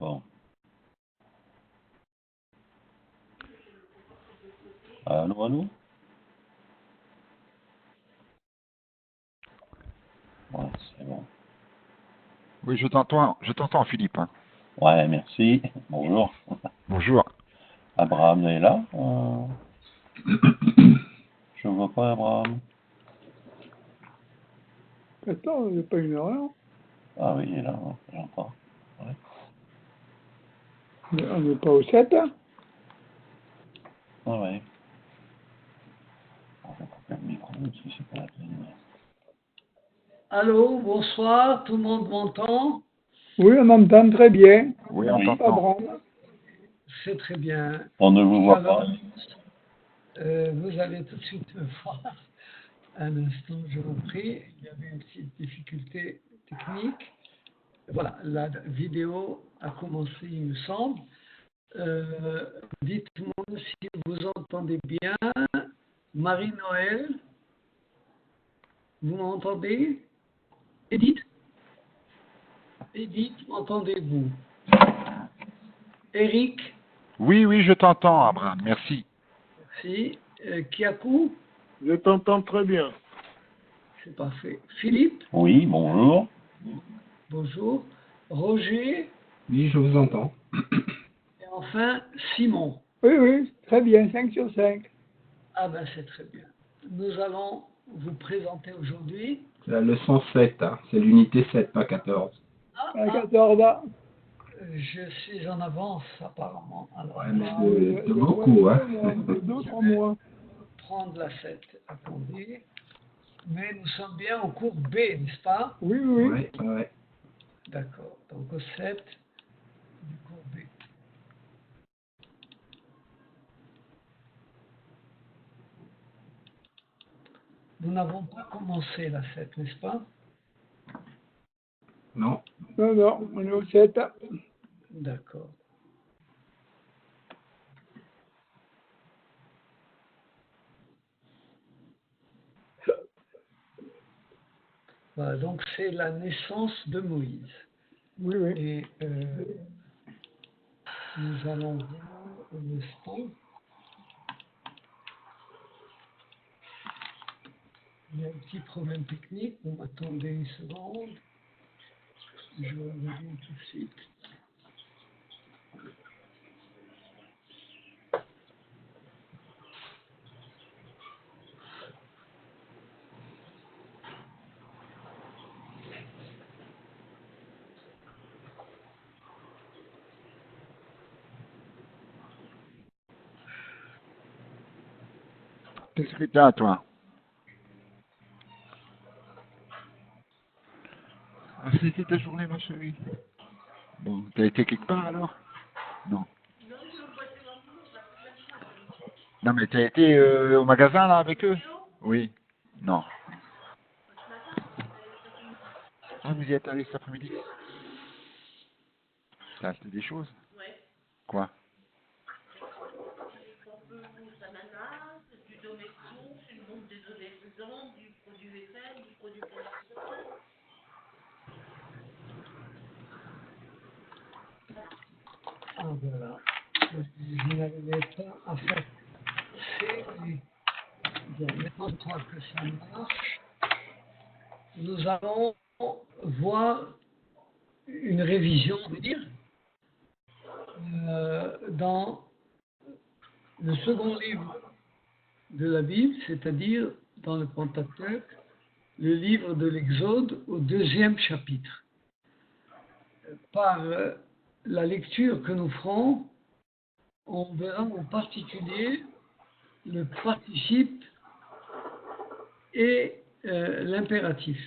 Bon. Allô, allô? Ouais, c'est bon. Oui, je t'entends, Philippe. Hein. Ouais, merci. Bonjour. Bonjour. Abraham est là? Je vois pas Abraham. Attends, il n'y a pas une erreur. Ah oui, il est là, j'entends. Ouais. Mais on n'est pas au 7, hein? Ah ouais. On va couper le micro, parce que c'est pas la peine. Allô, bonsoir, tout le monde m'entend? Oui, on entend très bien. Oui, on Oui. t'entend. Abraham. C'est très bien. On ne vous voit pas. Vous allez tout de suite me voir. Un instant, je vous prie. Il y avait une petite difficulté technique. Voilà, la vidéo a commencé, il me semble. Dites-moi si vous entendez bien. Marie-Noël, vous m'entendez? Edith? Edith, m'entendez-vous? Eric? Oui, oui, je t'entends, Abraham. Merci. Merci. Kiakou? Je t'entends très bien. C'est parfait. Philippe? Oui, bonjour. Bonjour. Roger? Oui, je vous entends. Et enfin, Simon. Oui, oui, très bien, 5 sur 5. Ah ben c'est très bien. Nous allons vous présenter aujourd'hui. C'est la leçon 7, hein. C'est l'unité 7, pas 14. À 14 ans. Je suis en avance apparemment. Alors, Ouais, mais Ah, de beaucoup, hein. D'autres mois. prendre la 7. Attendez. Mais nous sommes bien au cours B, n'est-ce pas? Oui, oui. Ouais, ouais. D'accord. Donc au 7 du cours B. Nous n'avons pas commencé la 7, n'est-ce pas? Non. Non, non, on est au 7. D'accord. Voilà, donc c'est la naissance de Moïse. Oui, oui. Et nous allons voir un instant. Il y a un petit problème technique. Vous m'attendez une seconde. Je reviens tout de suite. Qu'est-ce que tu as, toi? Ah, c'était ta journée, ma chérie. Bon, t'as été quelque part alors? Non. Non, mais t'as été au magasin là avec eux? Oui. Non. Ah, vous y êtes allé cet après-midi? T'as acheté des choses? Quoi? Ah voilà. Je n'arrivais pas à faire. Bon, maintenant je crois que ça marche. Nous allons voir une révision, on veut dire, dans le second livre de la Bible, c'est-à-dire dans le Pentateuque, le livre de l'Exode au 2e chapitre. Par la lecture que nous ferons, on verra en particulier le participe et l'impératif.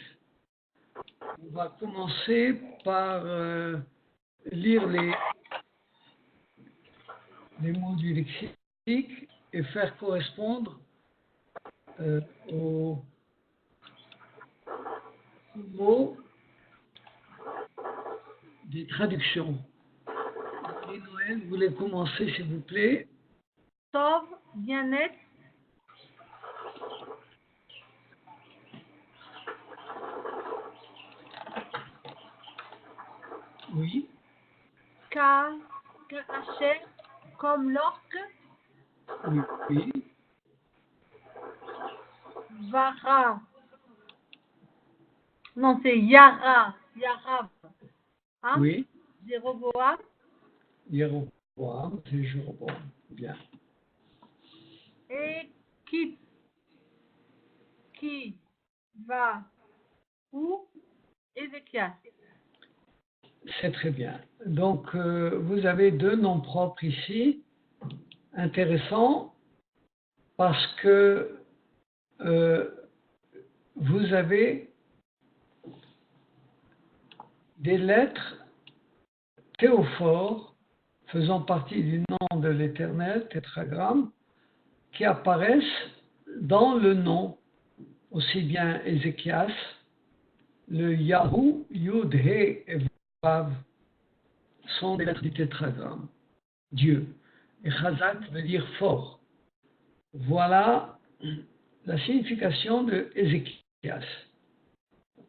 On va commencer par lire les mots du lexique et faire correspondre aux mots des traductions. Marie-Noël, vous voulez commencer, s'il vous plaît? Sauve, bien-être, Oui. Ka'asher, comme l'orque, Oui. Vara. Non, c'est Yara. Yarav. Hein? Oui. Jéroboam. Jéroboam, c'est Jéroboam. Bien. Et qui va où? Ézéchias. C'est très bien. Donc, vous avez deux noms propres ici, intéressants, parce que vous avez des lettres théophores faisant partie du nom de l'Éternel, tétragramme, qui apparaissent dans le nom, aussi bien Ézéchias, le Yahou, Yud, He et Vav sont des lettres du tétragramme, Dieu. Et Chazak veut dire fort. Voilà la signification de Ézéchias.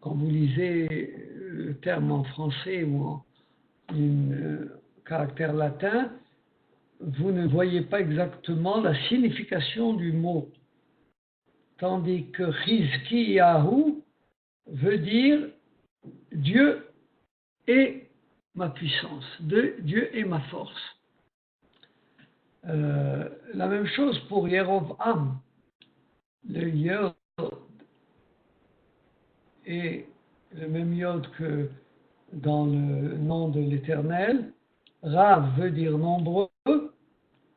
Quand vous lisez le terme en français ou en caractère latin, vous ne voyez pas exactement la signification du mot. Tandis que Chizkiyahu veut dire Dieu est ma puissance, Dieu est ma force. La même chose pour Yerovam. Le Yod est le même Yod que dans le nom de l'Éternel. Rav veut dire nombreux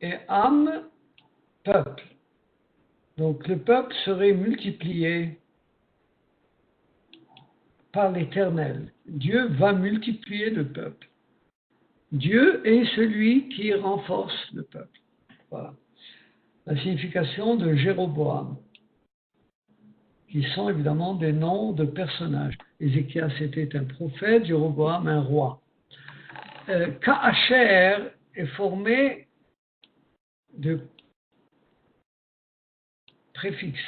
et Am, peuple. Donc le peuple serait multiplié par l'Éternel. Dieu va multiplier le peuple. Dieu est celui qui renforce le peuple. Voilà. La signification de Jéroboam, qui sont évidemment des noms de personnages. Ézéchias était un prophète, Jéroboam un roi. Ka'asher est formé de préfixe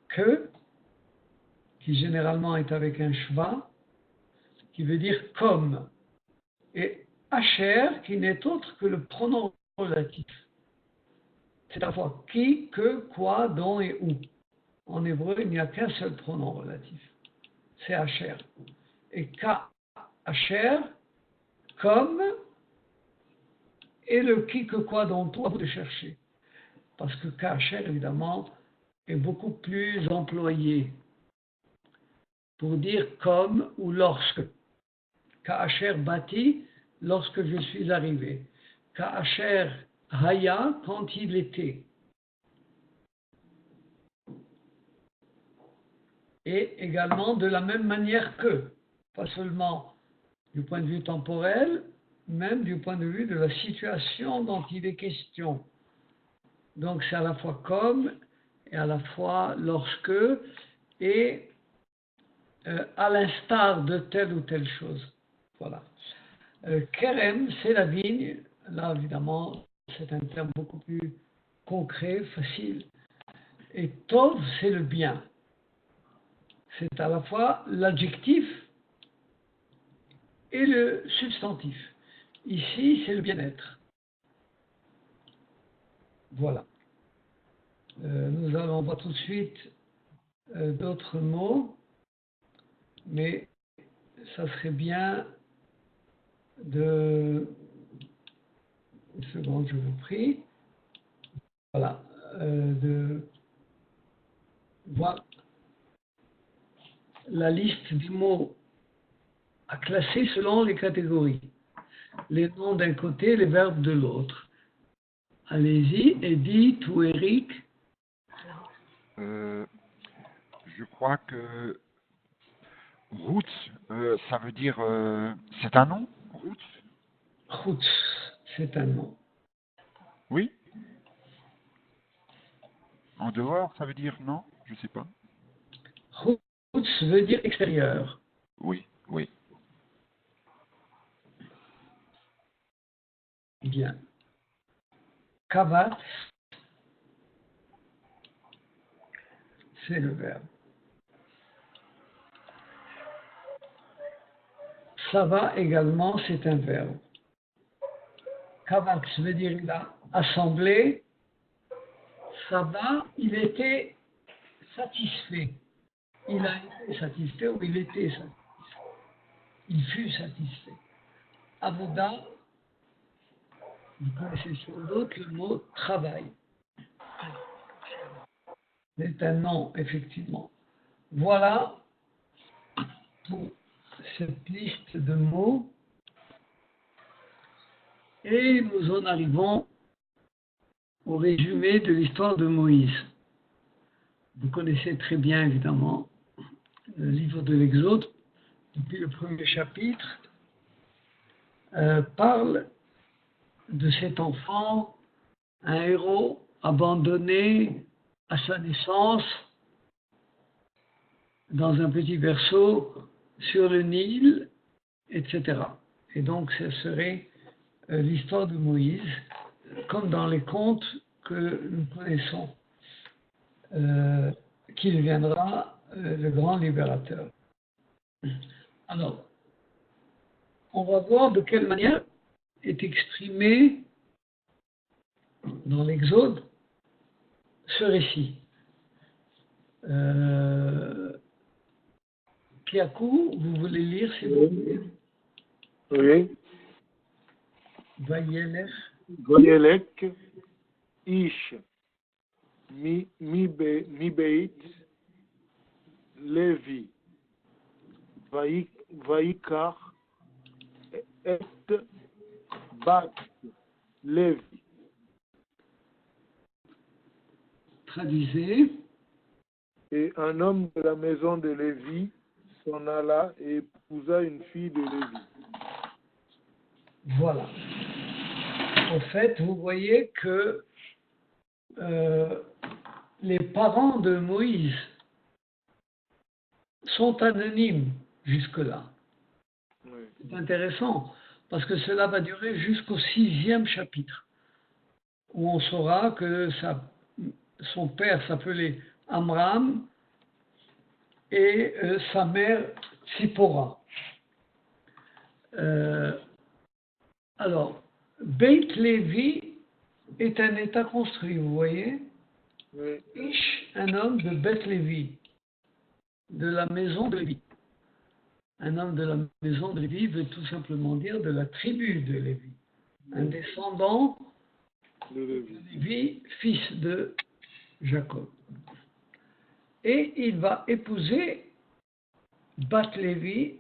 que, qui généralement est avec un shva, qui veut dire comme, et asher, qui n'est autre que le pronom relatif. C'est à la fois qui, que, quoi, dont et où. En hébreu, il n'y a qu'un seul pronom relatif. C'est asher. Et ka, asher, comme, et le qui, que, quoi, dont, on va de chercher. Parce que ka, asher, évidemment, est beaucoup plus employé pour dire comme ou lorsque. Ka'asher bati, lorsque je suis arrivé. Ka'asher haya, quand il était. Et également de la même manière que, pas seulement du point de vue temporel, même du point de vue de la situation dont il est question. Donc c'est à la fois comme et à la fois lorsque et à l'instar de telle ou telle chose. Voilà. Kerem, c'est la vigne. Là, évidemment, c'est un terme beaucoup plus concret, facile. Et Tov, c'est le bien. C'est à la fois l'adjectif et le substantif. Ici, c'est le bien-être. Voilà. Nous allons voir tout de suite d'autres mots, mais ça serait bien de... Une seconde, je vous prie. Voilà. De voir la liste des mots à classer selon les catégories. Les noms d'un côté, les verbes de l'autre. Allez-y, Edith ou Eric. Je crois que Roots, ça veut dire... c'est un nom, Roots? Roots, c'est un nom. Oui. En dehors, ça veut dire non? Je sais pas. Roots veut dire extérieur. Oui, oui. Bien. Kavat, c'est le verbe. Sava également, c'est un verbe. Kavak, ça veut dire il a assemblé. Sava, il était satisfait. Il a été satisfait ou il était satisfait. Il fut satisfait. Avoda, vous connaissez sur d'autres le mot travail. C'est un nom, effectivement. Voilà pour cette liste de mots. Et nous en arrivons au résumé de l'histoire de Moïse. Vous connaissez très bien, évidemment, le livre de l'Exode, depuis le premier chapitre, parle de cet enfant, un héros abandonné à sa naissance dans un petit berceau sur le Nil, etc. Et donc, ce serait l'histoire de Moïse, comme dans les contes que nous connaissons, qu'il viendra le grand libérateur. Alors, on va voir de quelle manière est exprimé dans l'Exode ce récit. Kiakou, vous voulez lire, s'il vous plaît? Oui. Vayelech, Vayelek, Ish, mi beit, Levi, Vaikar, et bat, Levi. traduisez. Et un homme de la maison de Lévi s'en alla et épousa une fille de Lévi. Voilà. En fait, vous voyez que les parents de Moïse sont anonymes jusque-là. Oui. C'est intéressant, parce que cela va durer jusqu'au 6e chapitre, où on saura que son père s'appelait Amram et sa mère Tzipora. Alors, Beit Lévi est un état construit, vous voyez. Oui. Ish, un homme de Beit Lévi, de la maison de Lévi. Un homme de la maison de Lévi veut tout simplement dire de la tribu de Lévi. Un descendant De Lévi. de Lévi, fils de Jacob. Et il va épouser Bat Lévi,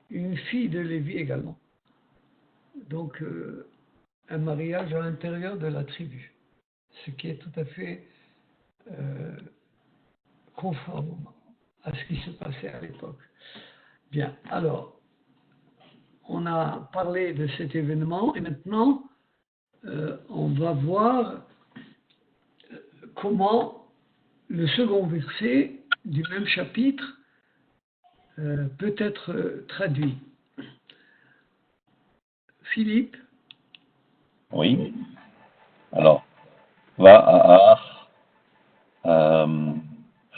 une fille de Lévi également. Donc, un mariage à l'intérieur de la tribu, ce qui est tout à fait conforme à ce qui se passait à l'époque. Bien, alors, on a parlé de cet événement et maintenant, on va voir comment le second verset du même chapitre peut être traduit. Philippe, Oui. Alors, Va'ar,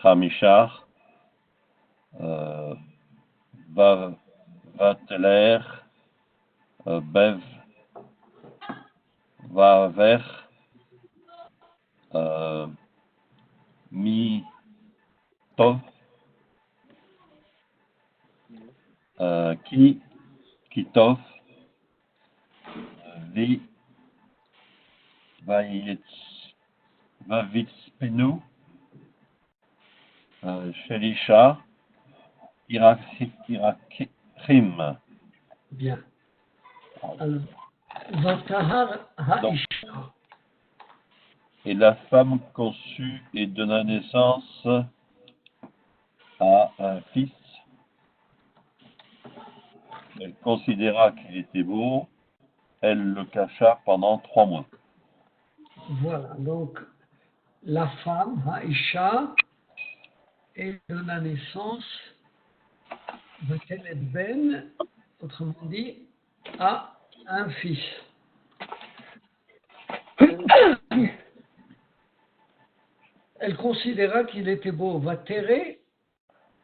Hamishar, Vateler, Bev, Vaver, Mi, Tov, Ki, Kitov, Vi, Vavitzpenu, Shelisha, Irakrim. bien. Alors, Vatahar Haïcha. Et la femme conçut et donna naissance à un fils. Elle considéra qu'il était beau. Elle le cacha pendant 3 mois. Voilà, donc la femme, Haïcha, et donna naissance de Kenneth Ben, autrement dit, à un fils. Elle considéra qu'il était beau, Vatéré,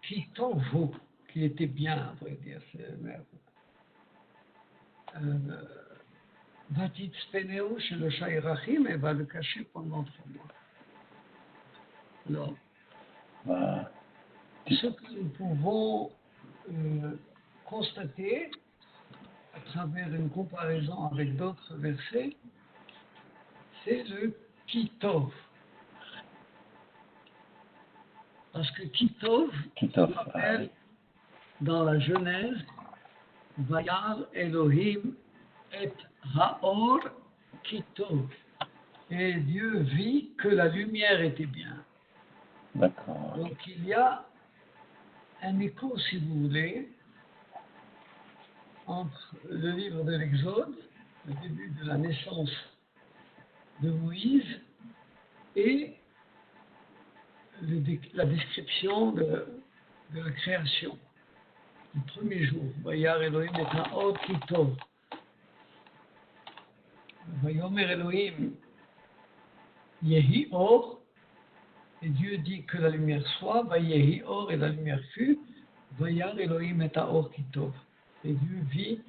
qui tovo, qui était bien, à vrai dire, c'est merde. Vatitzpeneo chez le Shairachim et va le cacher pendant 3 mois. Alors, Bah, ce que nous pouvons constater à travers une comparaison avec d'autres versets, c'est le Kitov. Parce que Kitov Kitov, s'appelle dans la Genèse Vayar Elohim et Haor Kitov. Et Dieu vit que la lumière était bien. d'accord. Donc il y a un écho, si vous voulez, entre le livre de l'Exode, le début de la naissance de Moïse, et la description de la création, du premier jour. Vayar Elohim et Haor Kitov. Vayomer Elohim Yehi Or, et Dieu dit que la lumière soit, Vayehi Or, et la lumière fut, Vayar Elohim et Haor Kitov. Et Dieu vit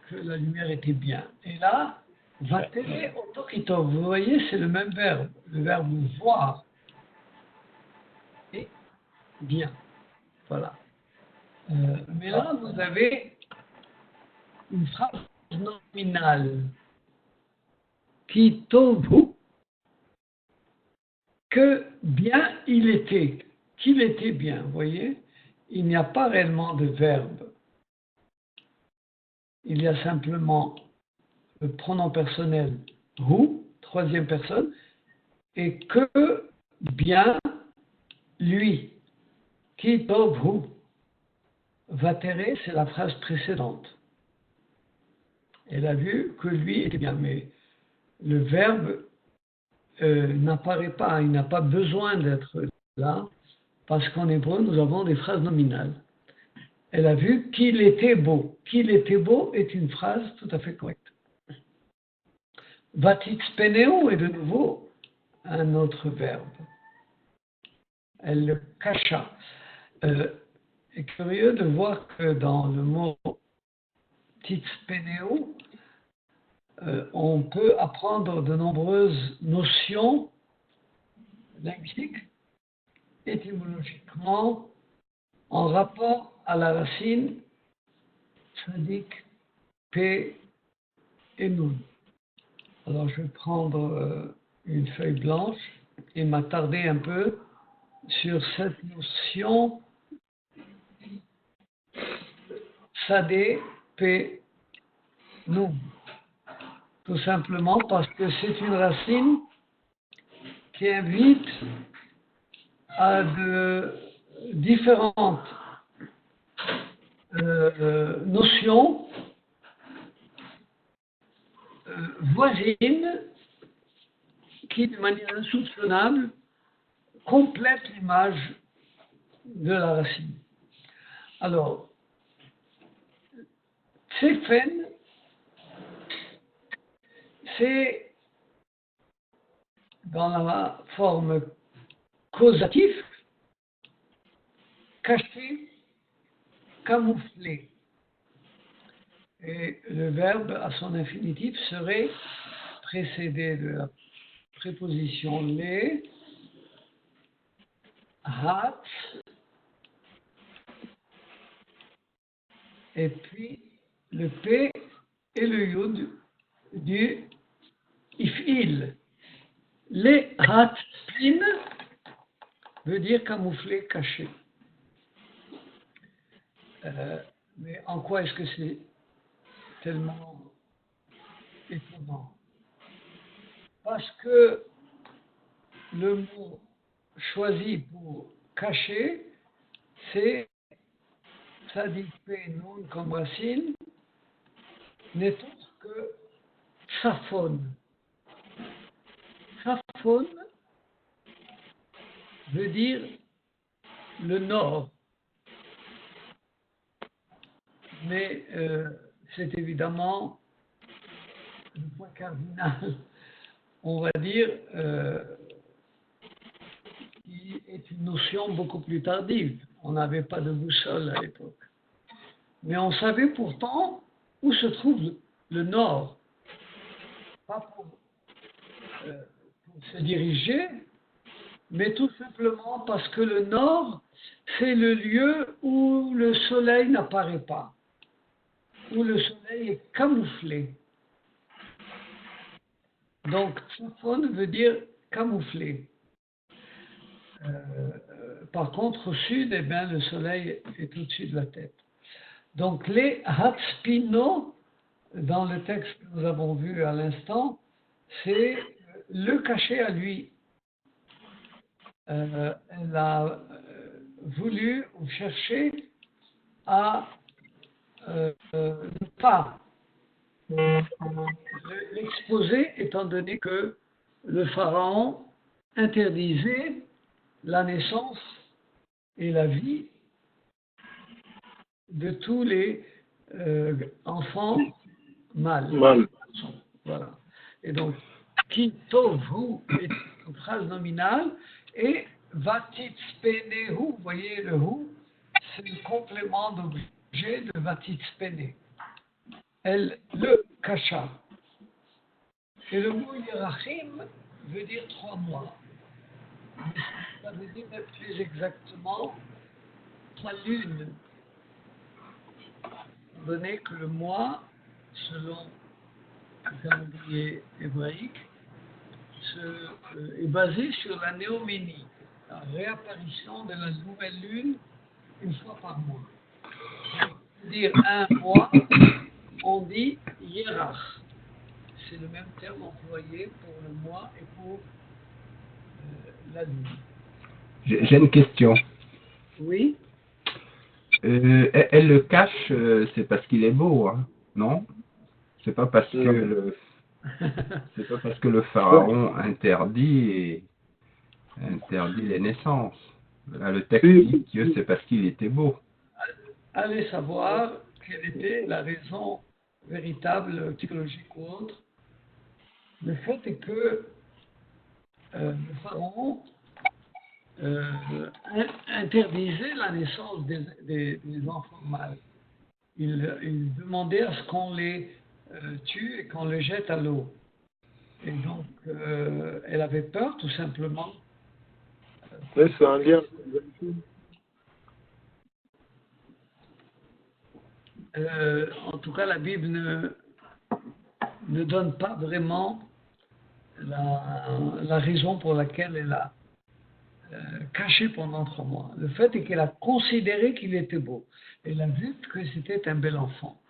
que la lumière était bien. Et là, Vatere Oto Kitov, vous voyez, c'est le même verbe, le verbe voir. Et bien. Voilà. Mais là, vous avez une phrase nominale qui tovu, que bien il était, qu'il était bien, vous voyez, il n'y a pas réellement de verbe. Il y a simplement le pronom personnel hu, troisième personne, et que bien lui, qui tovu. Vatere, c'est la phrase précédente. Elle a vu que lui était bien, mais le verbe n'apparaît pas, il n'a pas besoin d'être là, parce qu'en hébreu, nous avons des phrases nominales. Elle a vu qu'il était beau. Qu'il était beau est une phrase tout à fait correcte. Vatitzpeneo est de nouveau un autre verbe. Elle le cacha. C'est curieux de voir que dans le mot titzpeneo, on peut apprendre de nombreuses notions linguistiques, étymologiquement, en rapport à la racine tzadik, p et nun. Alors je vais prendre une feuille blanche et m'attarder un peu sur cette notion Sadé, P, Nun. Tout simplement parce que c'est une racine qui invite à de différentes notions voisines qui, de manière insoupçonnable, complètent l'image de la racine. Alors, Tsefen, c'est dans la forme causative, caché, camouflé. Et le verbe à son infinitif serait précédé de la préposition les, hat, et puis le P et le Yud du if'il. Les hatpin veut dire camouflé, caché. Mais en quoi est-ce que c'est tellement étonnant? Parce que le mot choisi pour cacher, c'est tzadik pe nun comme racine, n'est autre que tsafon. Tsafon veut dire le nord. Mais c'est évidemment le point cardinal, on va dire, qui est une notion beaucoup plus tardive. On n'avait pas de boussole à l'époque. Mais on savait pourtant où se trouve le nord, pas pour se diriger, mais tout simplement parce que le nord, c'est le lieu où le soleil n'apparaît pas, où le soleil est camouflé. Donc, Tsafon veut dire camouflé. Par contre, au sud, eh bien, le soleil est au-dessus de la tête. Donc, les Hatspino, dans le texte que nous avons vu à l'instant, c'est le cachet à lui. Elle a voulu ou cherché à ne pas l'exposer, étant donné que le pharaon interdisait la naissance et la vie de tous les enfants mâles. Voilà. Et donc, qui tovu est une phrase nominale et vatitspene hu, vous voyez le hu, c'est le complément d'objet de vatitspene. Elle le cacha. Et le mot Yerachim veut dire 3 mois. Mais ça veut dire plus exactement 3 lunes. Étant donné que le mois, selon le calendrier hébraïque, est basé sur la néoménie, la réapparition de la nouvelle lune une fois par mois. Pour dire un mois, on dit Yerach. C'est le même terme employé pour le mois et pour la lune. J'ai une question. Oui. Elle le cache, c'est parce qu'il est beau, hein, non? C'est pas parce que c'est pas parce que le pharaon interdit les naissances. Là, le texte dit que c'est parce qu'il était beau. Allez savoir quelle était la raison véritable, psychologique ou autre. Le fait est que le pharaon interdisait la naissance des enfants mâles. Il demandait à ce qu'on les tue et qu'on les jette à l'eau. Et donc, elle avait peur, tout simplement. Mais c'est un lien. En tout cas, la Bible ne donne pas vraiment la raison pour laquelle elle a caché pendant 3 mois. Le fait est qu'elle a considéré qu'il était beau. Elle a vu que c'était un bel enfant.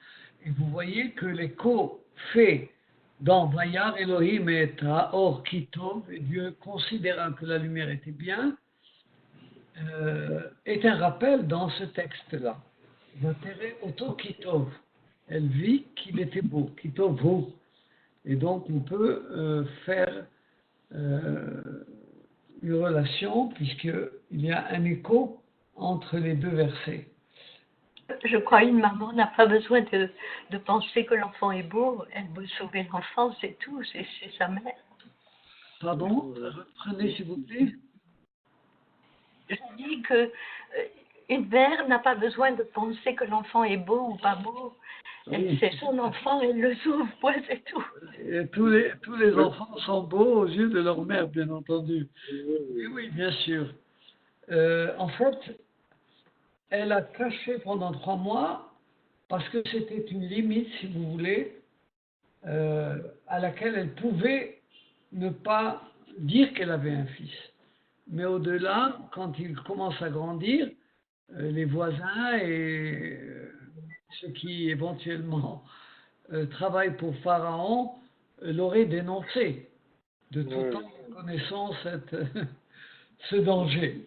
Et vous voyez que l'écho fait dans Vayar Elohim et Or Kitov, et Dieu considérant que la lumière était bien, est un rappel dans ce texte-là. Vatere Oto Kitov. Elle vit qu'il était beau, Kitov Hu. Et donc on peut faire une relation puisqu'il y a un écho entre les 2 versets. Je crois qu'une maman n'a pas besoin de penser que l'enfant est beau. Elle veut sauver l'enfant, c'est tout, c'est sa mère. Pardon, reprenez s'il vous plaît. Je dis que une mère n'a pas besoin de penser que l'enfant est beau ou pas beau. Oui. C'est son enfant, elle le sauve, ouais, c'est tout. Et tous les enfants sont beaux aux yeux de leur mère, bien entendu. Oui, bien sûr. En fait, elle a caché pendant 3 mois parce que c'était une limite, si vous voulez, à laquelle elle pouvait ne pas dire qu'elle avait un fils. Mais au-delà, quand il commence à grandir, les voisins et ceux qui éventuellement travaillent pour Pharaon l'auraient dénoncé. De tout temps, nous connaissons ce danger.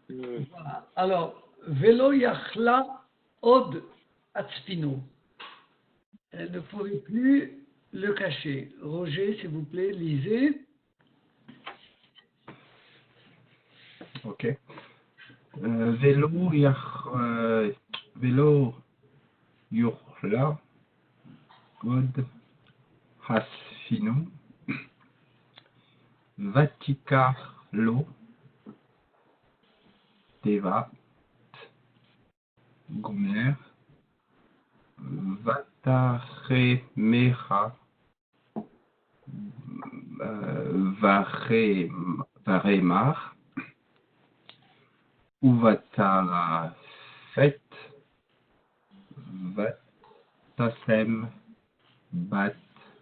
Voilà. Alors, Velo Yachla Od Atspino. Elle ne pouvait plus le cacher. Roger, s'il vous plaît, lisez. Ok. Velo Yurla God Hasfinu Vatikalo Tevat Gomer Vat Vataremera, Varemar, Uvatafet, Vatasem, Bat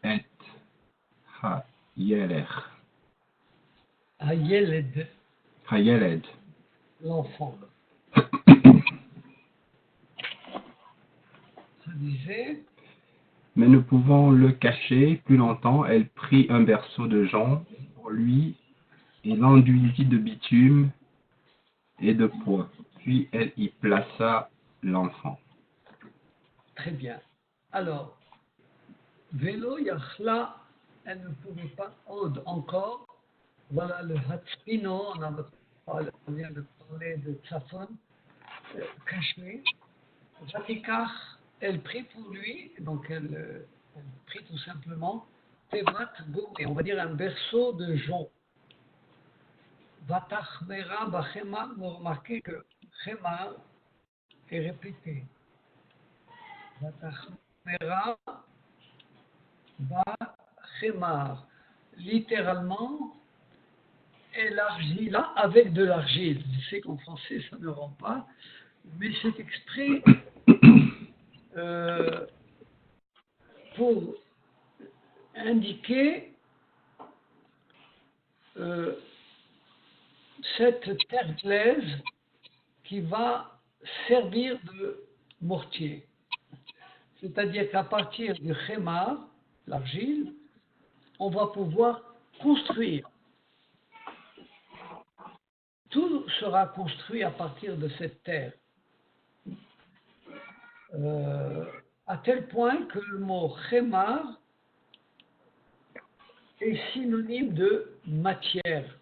et Hayeler. Hayeled, Hayeled. l'enfant. Ça disait, Mais ne pouvant le cacher plus longtemps, elle prit un berceau de jonc pour lui et l'enduisit de bitume et de poix. Puis elle y plaça l'enfant. très bien. Alors, Vélo Yachla, elle ne pouvait pas encore. Voilà le Hatspino, on vient de parler de Tsafon, caché. Vatikach, elle prit pour lui, donc elle prit tout simplement Tevat Gouré, on va dire un berceau de jonc. Vatachmera Bachema, vous remarquez que Chema est répété. Vatachmera Bachemar, littéralement, élargit là avec de l'argile. Je sais qu'en français ça ne rend pas, mais c'est exprès pour indiquer cette terre glaise qui va servir de mortier. C'est-à-dire qu'à partir du khémar, l'argile, on va pouvoir construire. Tout sera construit à partir de cette terre. À tel point que le mot khémar est synonyme de matière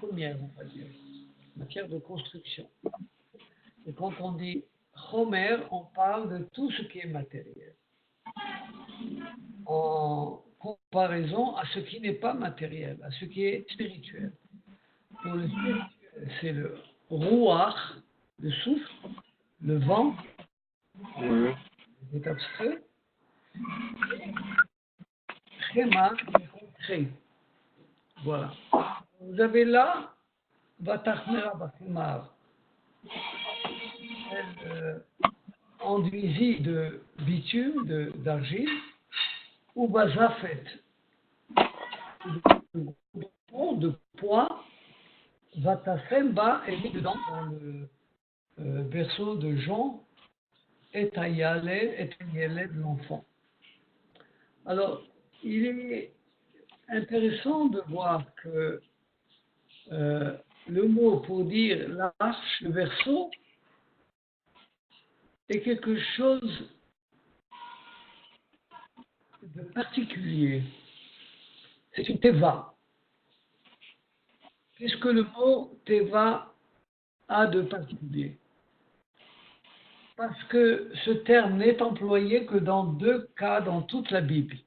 première, on va dire, matière de construction. Et quand on dit chomer, on parle de tout ce qui est matériel, en comparaison à ce qui n'est pas matériel, à ce qui est spirituel. Pour le spirituel, c'est le rouach, le souffle, le vent, c'est abstrait, et Chéma, c'est concret. Voilà. Vous avez là, Vatachmera Bachemar. Elle enduisit de bitume, d'argile, ou Bazafet, de poids, Vatafemba est mis dedans dans le berceau de jonc, et Ayalel de l'enfant. Alors, il est intéressant de voir que le mot pour dire l'arche, le berceau, est quelque chose de particulier. C'est une teva. Puisque le mot teva a de particulier. Parce que ce terme n'est employé que dans 2 cas dans toute la Bible.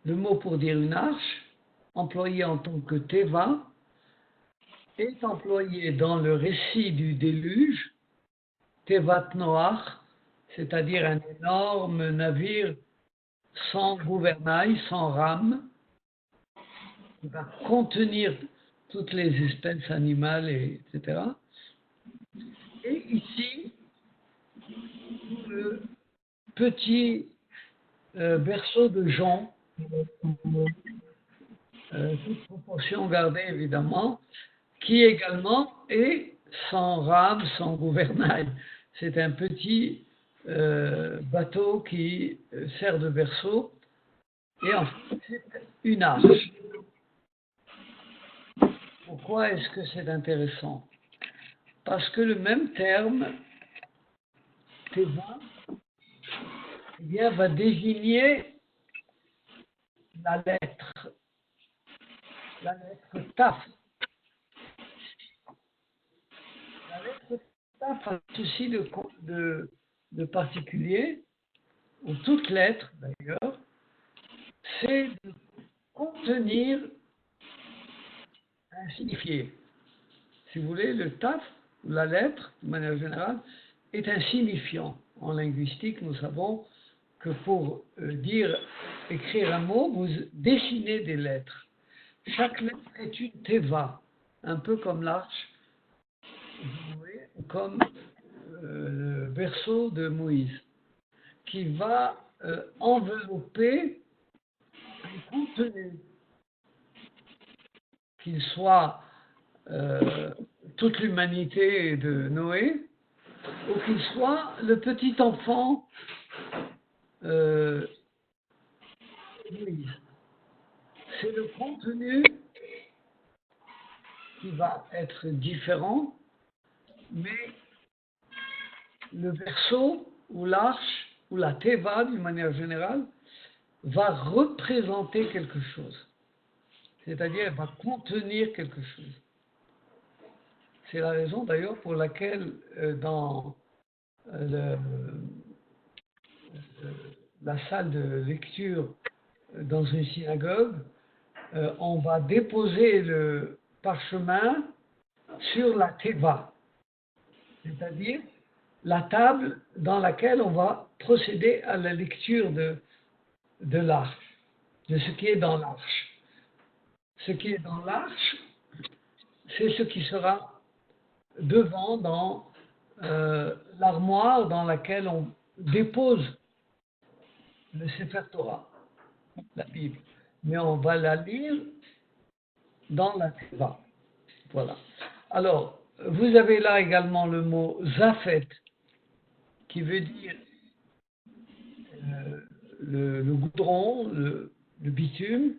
Le mot pour dire une arche, employé en tant que teva, est employé dans le récit du déluge, Tevat Noach, c'est-à-dire un énorme navire sans gouvernail, sans rame, qui va contenir toutes les espèces animales, etc. Et ici, le petit berceau de jonc, toute proportion gardée évidemment, qui également est sans rame, sans gouvernail. C'est un petit bateau qui sert de berceau et en fait c'est une arche. Pourquoi est-ce que c'est intéressant? Parce que le même terme, teva, eh bien, va désigner la lettre taf. La lettre taf a ceci de particulier, ou toute lettre d'ailleurs, c'est de contenir un signifié. Si vous voulez, le taf, la lettre, de manière générale, est un signifiant. En linguistique, nous savons que pour écrire un mot, vous dessinez des lettres. Chaque lettre est une teva, un peu comme l'arche, vous voyez, comme le berceau de Moïse, qui va envelopper un contenu, qu'il soit toute l'humanité de Noé, ou qu'il soit le petit enfant Moïse. C'est le contenu qui va être différent, mais le berceau ou l'arche ou la teva d'une manière générale va représenter quelque chose. C'est-à-dire, elle va contenir quelque chose. C'est la raison d'ailleurs pour laquelle dans la salle de lecture dans une synagogue, on va déposer le parchemin sur la teva, c'est-à-dire la table dans laquelle on va procéder à la lecture de l'arche, de ce qui est dans l'arche. Ce qui est dans l'arche, c'est ce qui sera devant dans l'armoire dans laquelle on dépose le Sefer Torah, la Bible. Mais on va la lire dans la Teva. Voilà. Alors, vous avez là également le mot Zafet, qui veut dire le goudron, le bitume,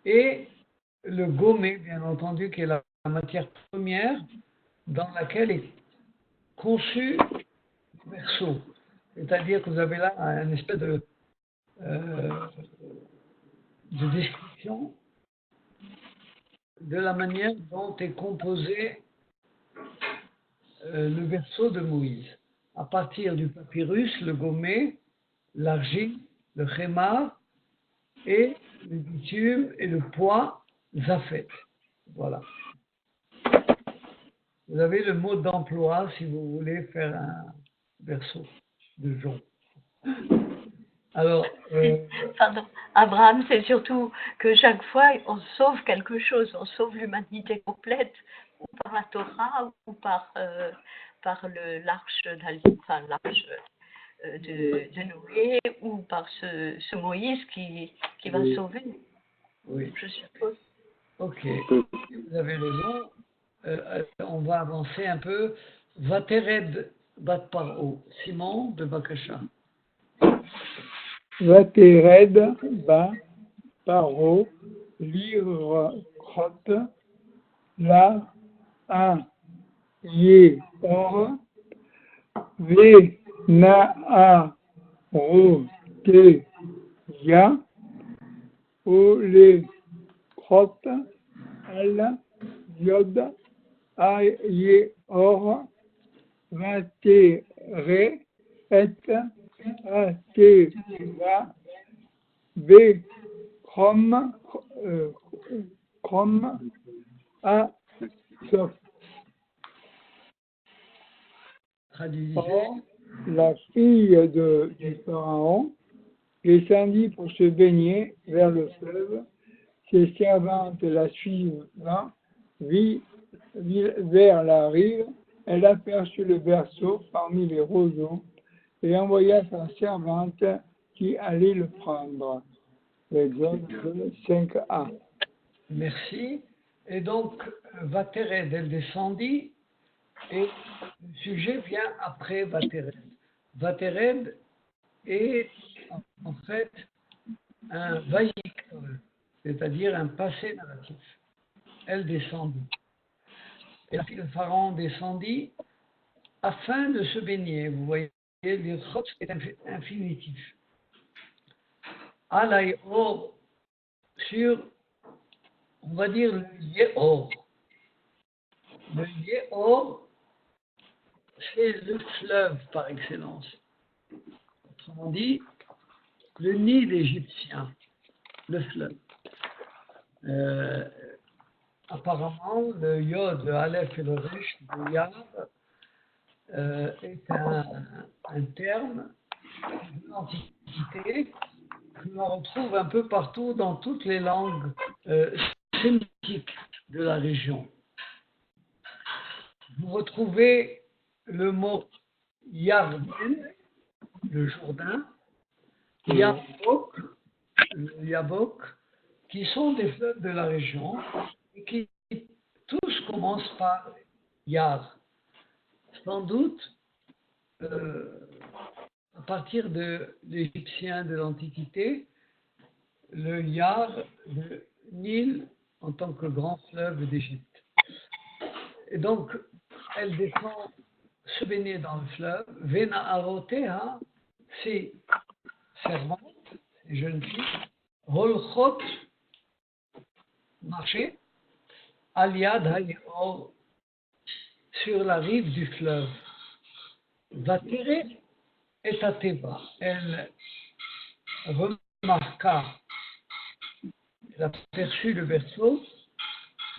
et le gomé, bien entendu, qui est la matière première dans laquelle est conçu le berceau. C'est-à-dire que vous avez là une espèce de description de la manière dont est composé le berceau de Moïse. À partir du papyrus, le gomé, l'argile, le chémar et le bitume et le poids zafet. Voilà. Vous avez le mot d'emploi si vous voulez faire un berceau de jonc. Alors, Pardon, Abraham, c'est surtout que chaque fois, on sauve quelque chose, on sauve l'humanité complète, ou par la Torah, ou par l'arche de Noé, ou par ce Moïse qui va sauver, oui. je suppose. Ok, vous avez raison. On va avancer un peu. Vatered bat paro. Simon de Bakasha. Vatered ba paro livre crotte la un ye or ve na a ro te ya o le crotte al yod a ye or vatere et a te va ve chrom a sof. Traduisez. Or, la fille du pharaon descendit pour se baigner vers le fleuve. Ses servantes la suivant, vit vers la rive. Elle aperçut le berceau parmi les roseaux et envoya sa servante qui allait le prendre. L'exode 5a. Merci. Et donc, Vatered, elle descendit, et le sujet vient après Vatered. Vatered est en fait un vayikol, c'est-à-dire un passé narratif. Elle descendit. Et la fille de Pharaon descendit afin de se baigner. Vous voyez, le chot est infinitif. Alaïor sur, on va dire, le Yéhor. Le Yéhor, c'est le fleuve par excellence. Autrement dit, le Nil égyptien, le fleuve. Apparemment, le Yod, le Aleph et le Resh de Yad est un terme de l'Antiquité que l'on retrouve un peu partout dans toutes les langues sémitiques de la région. Vous retrouvez le mot Yarden, le Jourdain, Yabok, le Yabok, qui sont des fleuves de la région et qui tous commencent par Yar. Sans doute, à partir de l'Égyptien de l'Antiquité, le Yar, le Nil en tant que grand fleuve d'Égypte. Et donc, elle descend se baigner dans le fleuve. Vena Arotea, c'est servantes, ces jeunes filles. Holchot, marcher. Aliad Hayor, sur la rive du fleuve. Vatire et Ateva. Elle remarqua, elle aperçut le berceau,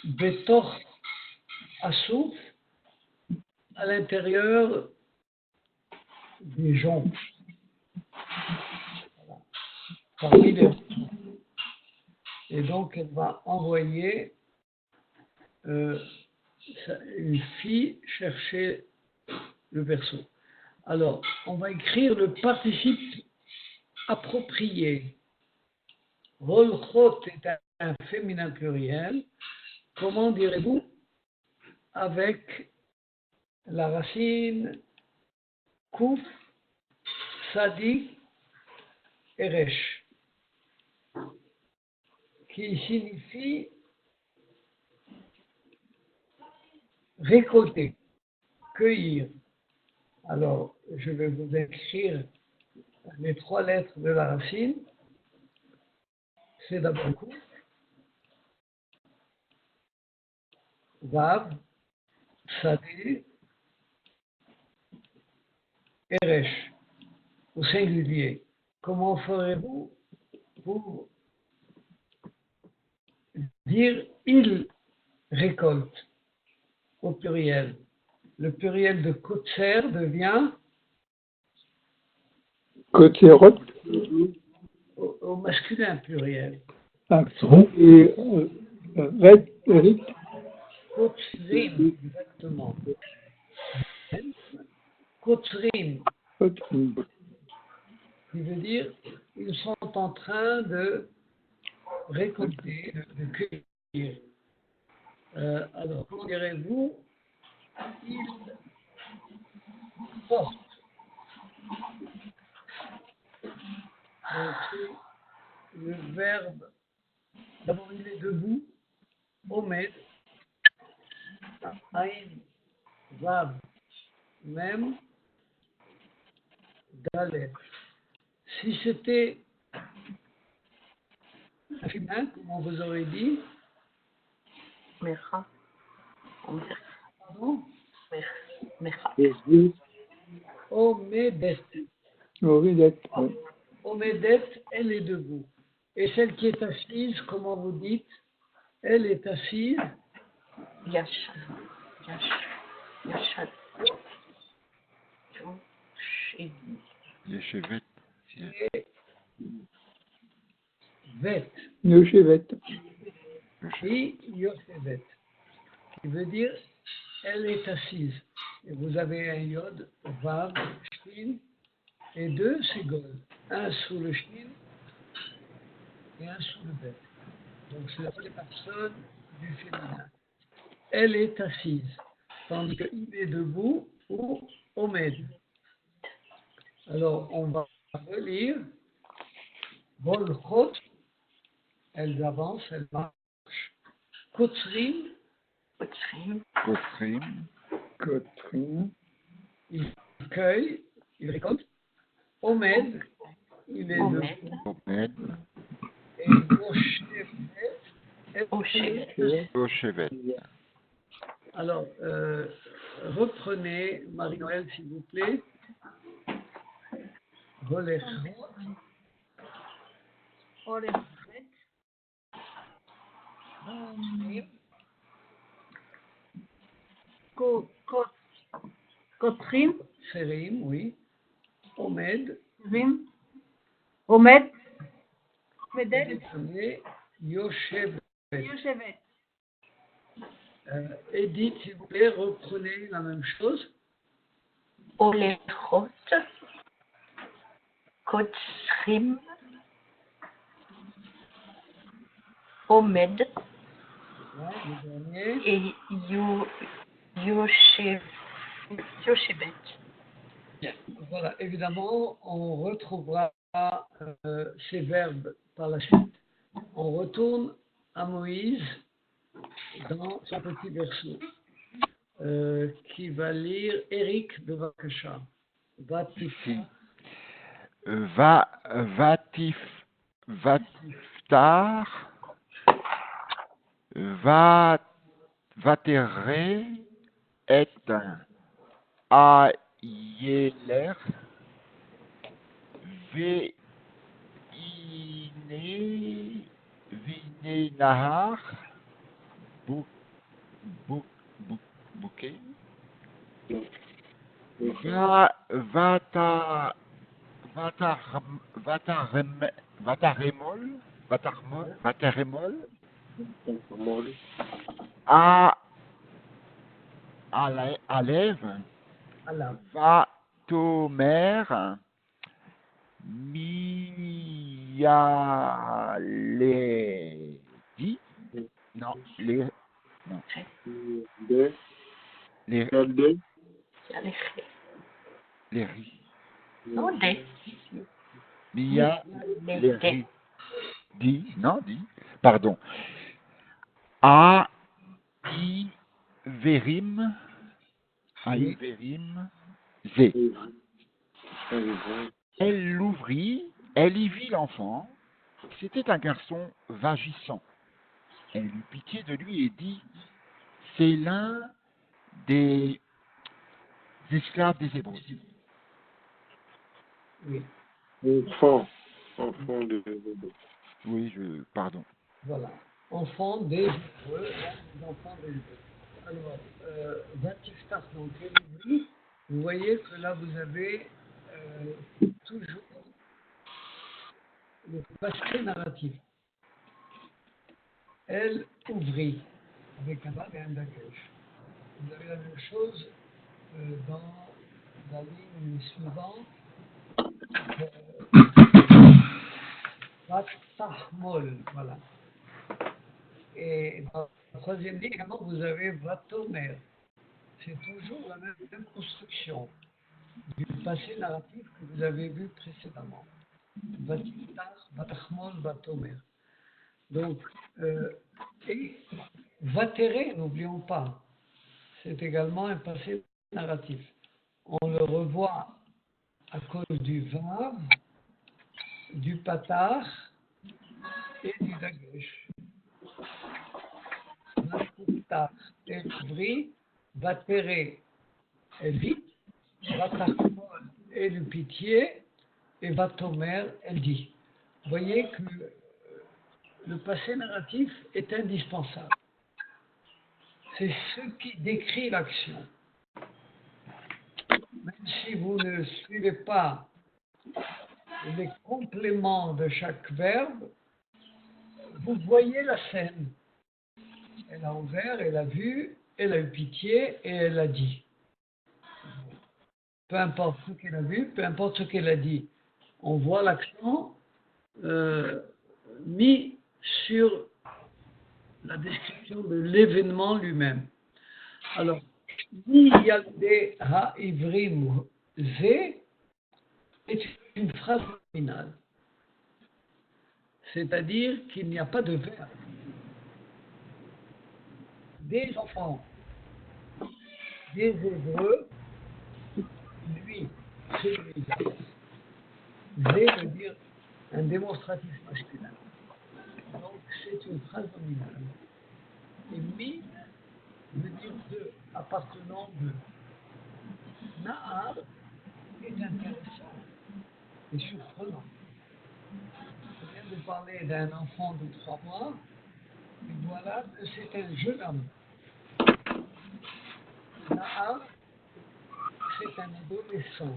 Betor Assouf, à l'intérieur des joncs. Voilà. Parmi les joncs. Et donc, elle va envoyer une fille chercher le berceau. Alors, on va écrire le participe approprié. Rolchot est un féminin pluriel. Comment direz-vous avec la racine Kouf, Sadi, Eresh, qui signifie récolter, cueillir. Alors, je vais vous écrire les 3 lettres de la racine. C'est d'abord Kouf, Vav, Sadi, Eresh, au singulier. Comment ferez-vous pour dire il récolte au pluriel? Le pluriel de Kotser devient Kotserot. au masculin pluriel. Et Rit. Kotsrim, exactement. Kotsrim, qui veut dire ils sont en train de récolter, de cueillir. Alors, comment direz-vous? Ils portent. Donc, c'est le verbe. D'abord, il est debout. Omed. Aïn. Vav. Même. Dalet. Si c'était un féminin, comment vous aurez dit? Mecha. Pardon? Mecha. Omedet. Omedet. Omedet, elle est debout. Et celle qui est assise, comment vous dites? Elle est assise. Yashan. Yashan. Yeshevet. Vet. Yoshevet. Et Yosevet, qui veut dire elle est assise. Et vous avez un yod, vav, shin, et 2 ségol. Un sous le shin et un sous le bet. Donc c'est la première personne du féminin. Elle est assise, tandis qu'il est debout ou omed. Alors on va relire. Volchot, elles avancent, elles marchent. Kotsrim, Kotrim. il cueille, il récolte. Omed, il est debout. Omed. Et Yoshevet. Yoshevet. Alors, reprenez, Marie-Noël, s'il vous plaît. Volechot. Kotrim, Serim, oui. Omed, Rim, Omet, Medet, le premier, Yoshevet. Yoshevet. Edith, s'il vous plaît, reprenez la même chose. Olechot, Kotzrim, Omed Ouais, le dernier. et Yoshebet. Bien. Voilà, évidemment, on retrouvera ces verbes par la suite. On retourne à Moïse dans son petit verso qui va lire Eric de Vakasha. Si. Vatiftar, vatere et ayeler, vine nahar, bouquet, vataremol, Alève, Allah. Vatomer, Mialedi, non, non, les riz, Non, des. Mialedi, non, pardon, Aiverim, Zé. Elle l'ouvrit, elle y vit l'enfant. C'était un garçon vagissant. Elle eut pitié de lui et dit, c'est l'un des esclaves des Hébreux. Oui, Enfant de... Oui, pardon. voilà. Enfants des Hébreux, les enfants des Hébreux. Alors, Vatiftar, donc, vous voyez que là, vous avez toujours le passé narratif. Elle ouvrit avec un bas et un dagesh. Vous avez la même chose dans la ligne suivante. Vatahmol, voilà. Et dans la troisième ligne également, vous avez Vatomer. C'est toujours la même construction du passé narratif que vous avez vu précédemment. Vatiftar, Vatahmol, Vatomer. Donc, et Vatere, n'oublions pas, c'est également un passé narratif. On le revoit à cause du Vav, du Patar et du Dagesh. Vatiftar, elle ouvrit, Vatere, elle vit, Vatachmol, elle eut pitié, et Vatomer, elle dit. Vous voyez que le passé narratif est indispensable. C'est ce qui décrit l'action. Même si vous ne suivez pas les compléments de chaque verbe, vous voyez la scène. Elle a ouvert, elle a vu, elle a eu pitié et elle a dit. Peu importe ce qu'elle a vu, peu importe ce qu'elle a dit, on voit l'accent mis sur la description de l'événement lui-même. Alors, Yalde ha-ivrim zé est une phrase nominale. C'est-à-dire qu'il n'y a pas de verbe. Des enfants, des Hébreux, lui, c'est lui. Zé veut dire un démonstratif masculin. Donc, c'est une phrase nominale. Et mi veut dire de, appartenant de. Nahar est intéressant et surprenant. Je viens de parler d'un enfant de 3 mois, et voilà que c'est un jeune homme. Nahar, un adolescent.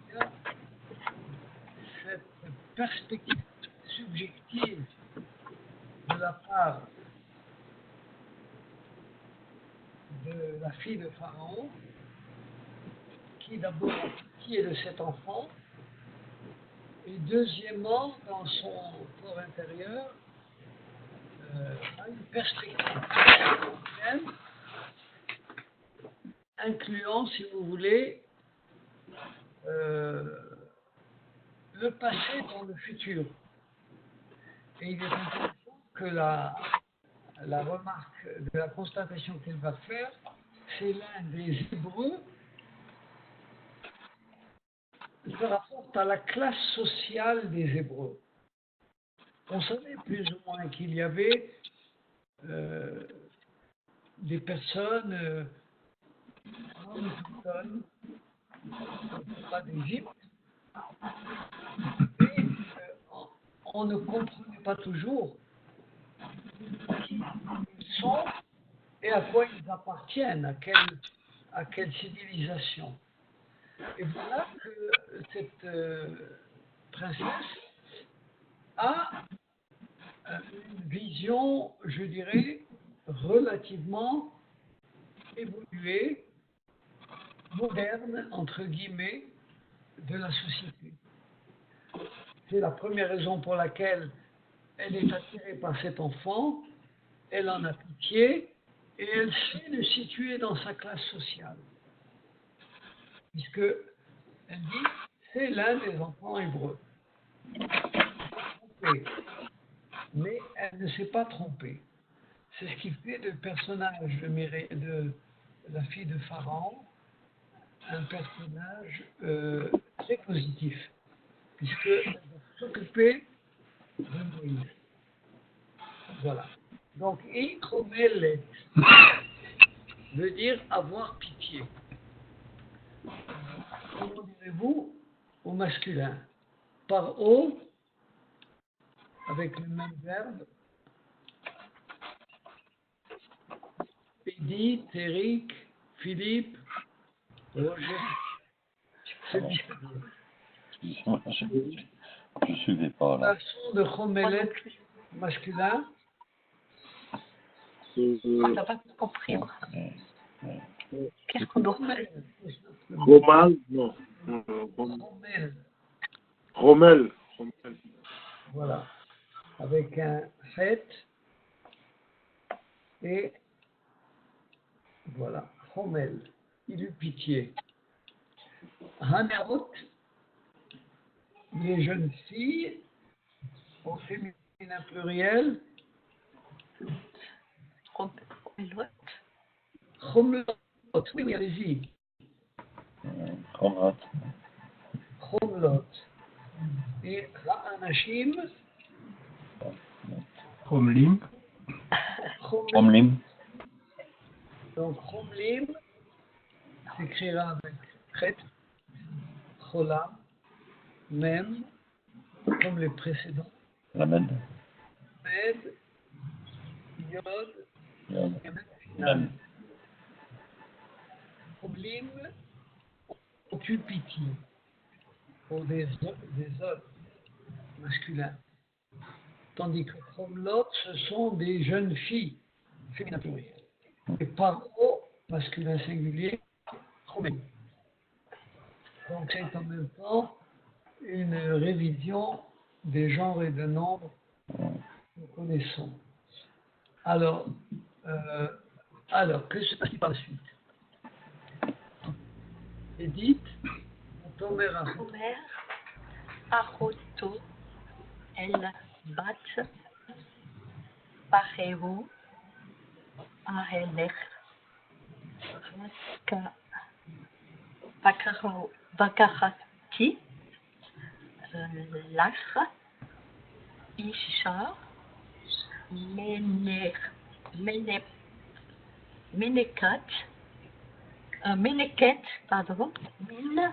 Il y a cette perspective subjective de la part de la fille de Pharaon, qui d'abord a pitié de cet enfant, et deuxièmement, dans son corps intérieur, a une perspective chrétienne, incluant, si vous voulez, le passé dans le futur. Et il est intéressant que la remarque de la constatation qu'il va faire, c'est l'un des Hébreux se rapporte à la classe sociale des Hébreux. On savait plus ou moins qu'il y avait des personnes non autochtones, pas d'Égypte, et on ne comprenait pas toujours qui ils sont et à quoi ils appartiennent, à quelle civilisation. Et voilà que cette princesse a une vision, je dirais, relativement évoluée, moderne, entre guillemets, de la société. C'est la première raison pour laquelle elle est attirée par cet enfant, elle en a pitié et elle sait le situer dans sa classe sociale. Puisque elle dit, c'est l'un des enfants hébreux. Mais elle ne s'est pas trompée. C'est ce qui fait le personnage de la fille de Pharaon un personnage très positif, puisqu'elle va s'occuper de Moïse. Voilà. Donc, Ikromelet veut dire avoir pitié. Comment direz-vous au masculin? Par O, avec le même verbe. Edith, Eric, Philippe, Roger. C'est différent. Je suivais pas là. Façon de Chomelet masculin. On n'a pas compris. Qu'est-ce qu'on doit faire? Romal, non. Chomel. Rommel. Voilà. Avec un fait. Et voilà. Chomel. Il eut pitié. Hanerot, les jeunes filles, au féminin pluriel. Chomlot. Oui, allez-y. Chomrat. Chomlot. Et Ha'anashim. Chomlim. Chomlim. Donc, Chomlim s'écrira avec Chet, Cholam, Mem, comme les précédents. Lamed. Med, Yod, Yod. et même final. Mem. Chomlim ont eu pitié pour des hommes masculins. Tandis que Chomlot, ce sont des jeunes filles, féminin pluriel. Et Paro, masculin singulier, Chomel. Donc c'est en même temps une révision des genres et des nombres que nous connaissons. Alors, que se passe-t-il par la suite? Édith, Tomer Omer, Achoto, El Bat, Parehu, Ahelech, Bakarati, Lach, Isha, Meneket, pardon, Min,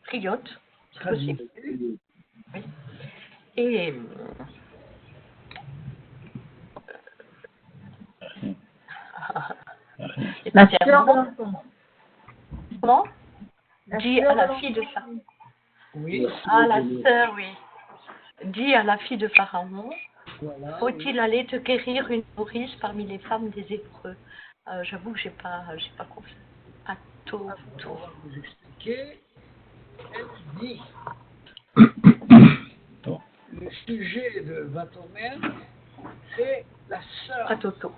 Priot, c'est possible. Oui. Et et La puis, sœur de l'enfant. comment La dit sœur à de la fille de l'enfant. Pharaon. Oui, Ah, la sœur, oui. Dit à la fille de Pharaon, voilà. faut-il aller te quérir une nourrice parmi les femmes des Hébreux? J'avoue que j'ai pas compris. Ah, tout, On tout. va vous expliquer. Elle dit, le sujet de Vatomer, c'est la sœur Ah, Toto,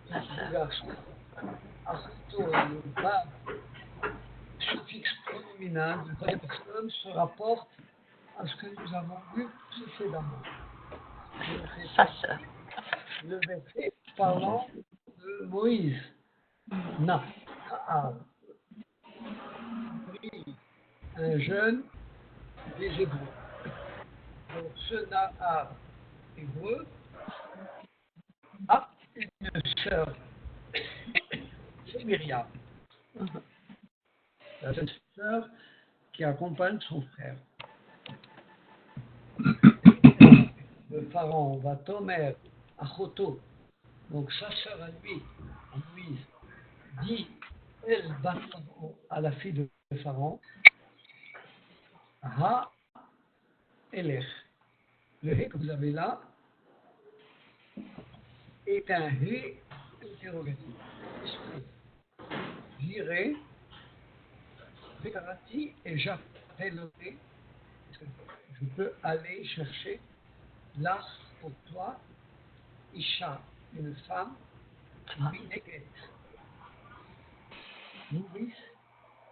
la du sœur. garçon. Achoto, le bas, suffixe pronominal de troisième personne se rapporte à ce que nous avons vu précédemment. Sa sœur. Le verset parlant de Moïse. Na, Nahar, un jeune des Hébreux. Donc ce Nahar hébreu a une sœur, c'est Myriam, la seule sœur qui accompagne son frère. Le pharaon va Tomer à Choto, donc sa sœur à lui, à Moïse, dit elle va à la fille de Pharaon, Ha Elech. Le He que vous avez là est un He interrogatif. J'irai, Vekarati, et j'appellerai, je peux aller chercher là pour toi, Isha, une femme, Mineket, nourrice,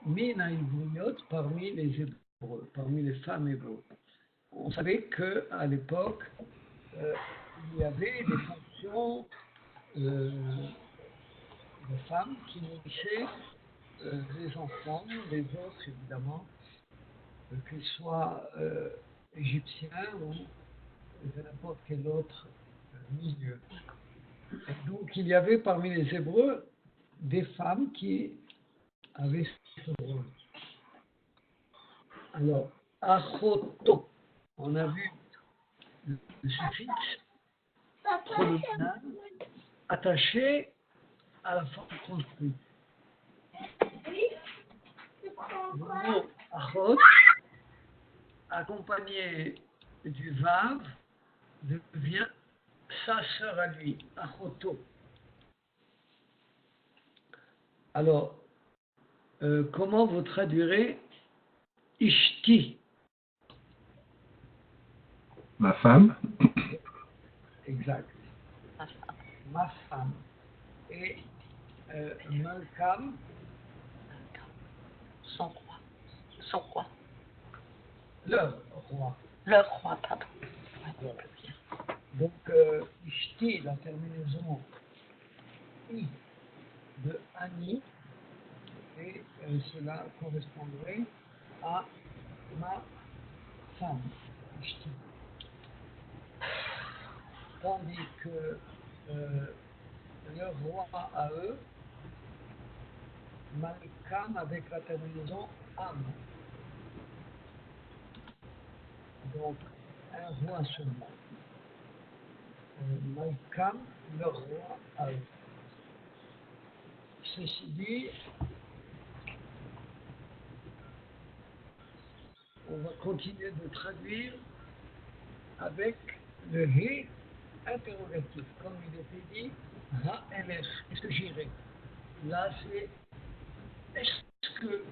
Mina Ivriyot, parmi les Hébreux, parmi les femmes hébreux. On savait qu'à l'époque, il y avait des fonctions de femmes qui nourrissaient les enfants, les autres évidemment, qu'ils soient égyptiens ou de n'importe quel autre milieu. Et donc il y avait parmi les Hébreux des femmes qui avaient ce rôle. Alors, achoto, on a vu le suffixe pronominal attaché à la forme construite. Le mot achot, accompagné du vav, devient sa sœur à lui, achoto. Alors, comment vous traduirez ishti? Ma femme. Exact. Ma femme. Et Malkam, Son roi. Son roi. leur roi. Leur roi, pardon. Voilà. Donc, ishti, la terminaison i de Ani, et cela correspondrait à ma femme, ishti. Tandis que leur roi à eux, Malkam avec la terminaison Am. Donc, un roi seulement. Malkam, leur roi à eux. Ceci dit, on va continuer de traduire avec le He interrogatif. Comme il était dit, Ha-Elech, est-ce que j'irai? Là, c'est est-ce que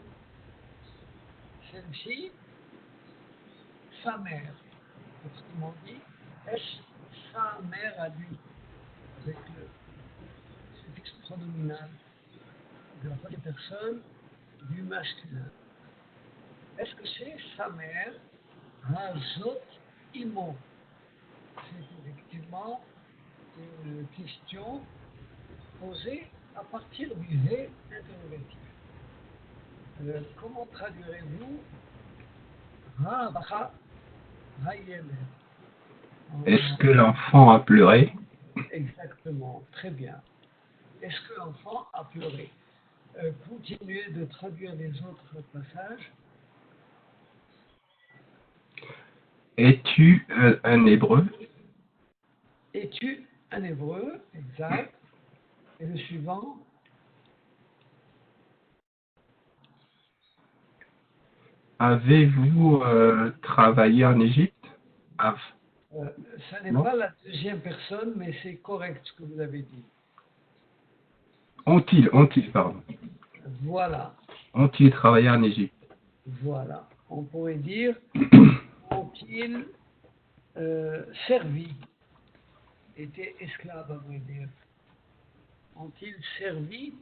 celle-ci, sa mère, autrement dit, est-ce sa mère à lui, avec le suffixe pronominal de la première personne du masculin. Est-ce que c'est sa mère, Hazot Imo? C'est effectivement une question posée à partir du He interrogatif. Comment traduirez-vous Ha Hayem? Est-ce que l'enfant a pleuré? Exactement, très bien. Est-ce que l'enfant a pleuré? Continuez de traduire les autres passages. Es-tu un hébreu? Es-tu un hébreu? Exact. Et le suivant? Avez-vous travaillé en Égypte? Ça n'est Non. pas la deuxième personne, mais c'est correct ce que vous avez dit. Ont-ils, pardon. Voilà, Ont-ils travaillé en Égypte? voilà. On pourrait dire, ont-ils servi, étaient esclaves, à vrai dire. Ont-ils servi